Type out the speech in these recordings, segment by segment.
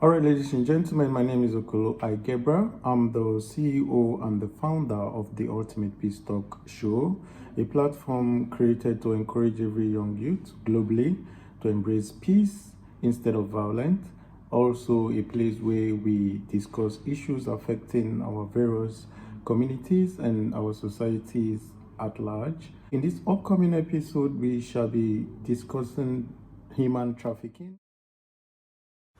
All right, ladies and gentlemen, my name is Okolo Igebra. I'm the CEO and the founder of the Ultimate Peace Talk Show, a platform created to encourage every young youth globally to embrace peace instead of violence. Also, a place where we discuss issues affecting our various communities and our societies at large. In this upcoming episode, we shall be discussing human trafficking.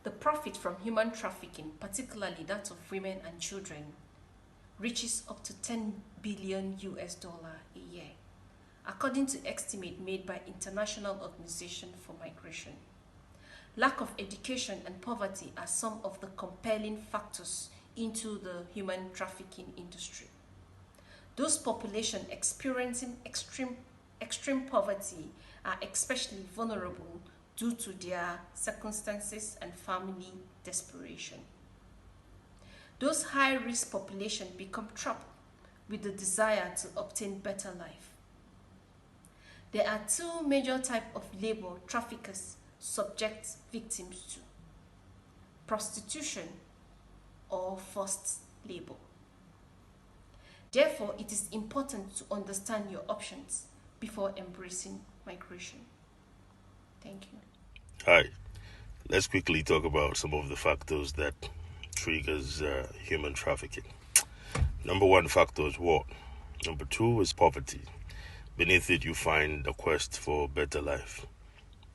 The profit from human trafficking, particularly that of women and children, reaches up to 10 billion US dollar a year, according to estimate made by International Organization for Migration. Lack of education and poverty are some of the compelling factors into the human trafficking industry. Those population experiencing extreme poverty are especially vulnerable due to their circumstances and family desperation. Those high-risk population become trapped with the desire to obtain better life. There are two major types of labor traffickers subject victims to: prostitution or forced labor. Therefore, it is important to understand your options before embracing migration. Thank you. Hi, let's quickly talk about some of the factors that triggers human trafficking. Number one factor is war. Number two is poverty. Beneath it, you find a quest for better life.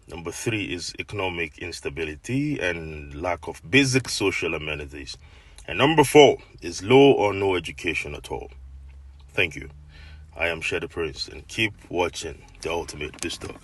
Number three is economic instability and lack of basic social amenities. And number four is low or no education at all. Thank you. I am Shadow Prince, and keep watching The Ultimate Peace Talk.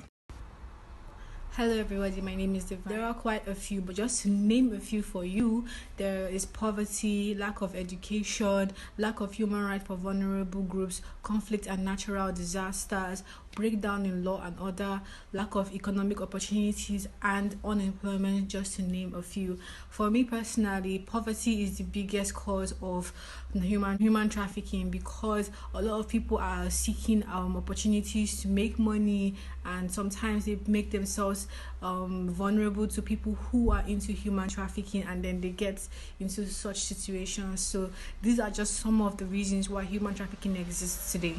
Hello everybody, my name is Divine. There are quite a few, but just to name a few for you, there is poverty, lack of education, lack of human rights for vulnerable groups, conflict and natural disasters, breakdown in law and order, lack of economic opportunities, and unemployment, just to name a few. For me personally, poverty is the biggest cause of human trafficking, because a lot of people are seeking opportunities to make money, and sometimes they make themselves vulnerable to people who are into human trafficking, and then they get into such situations. So these are just some of the reasons why human trafficking exists today.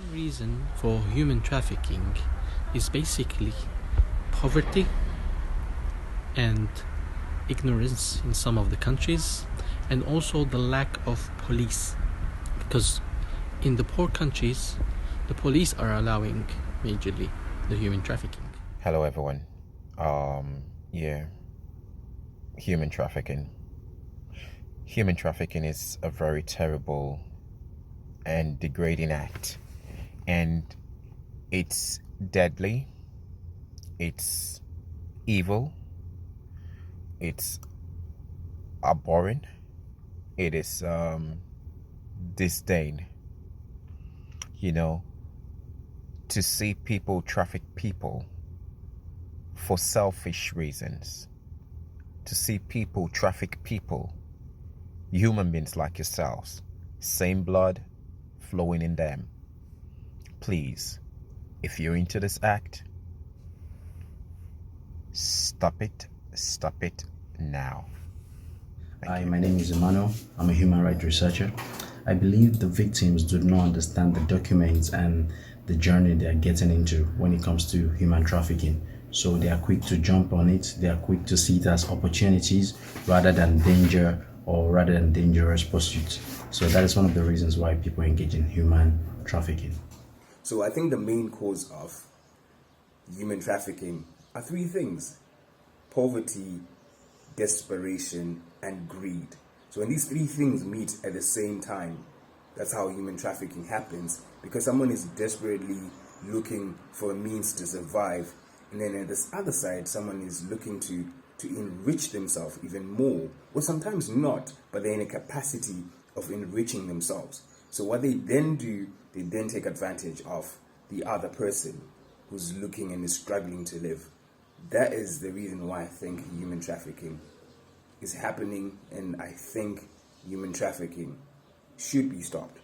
The reason for human trafficking is basically poverty and ignorance in some of the countries, and also the lack of police, because in the poor countries the police are allowing majorly the human trafficking. Hello everyone. Human trafficking. Human trafficking is a very terrible and degrading act, and it's deadly, it's evil, it's abhorrent, it is disdain. To see people traffic people for selfish reasons, to see people traffic people, human beings like yourselves, same blood flowing in them. Please, if you're into this act, stop it now. Hi, my name is Emmanuel. I'm a human rights researcher. I believe the victims do not understand the documents and the journey they are getting into when it comes to human trafficking. So they are quick to jump on it. They are quick to see it as opportunities rather than danger, or rather than dangerous pursuits. So that is one of the reasons why people engage in human trafficking. So I think the main cause of human trafficking are three things: poverty, desperation, and greed. So when these three things meet at the same time, that's how human trafficking happens, because someone is desperately looking for a means to survive, and then at this other side, someone is looking to enrich themselves even more, or sometimes not, but they're in a capacity of enriching themselves. So what they then do, they then take advantage of the other person who's looking and is struggling to live. That is the reason why I think human trafficking is happening, and I think human trafficking should be stopped.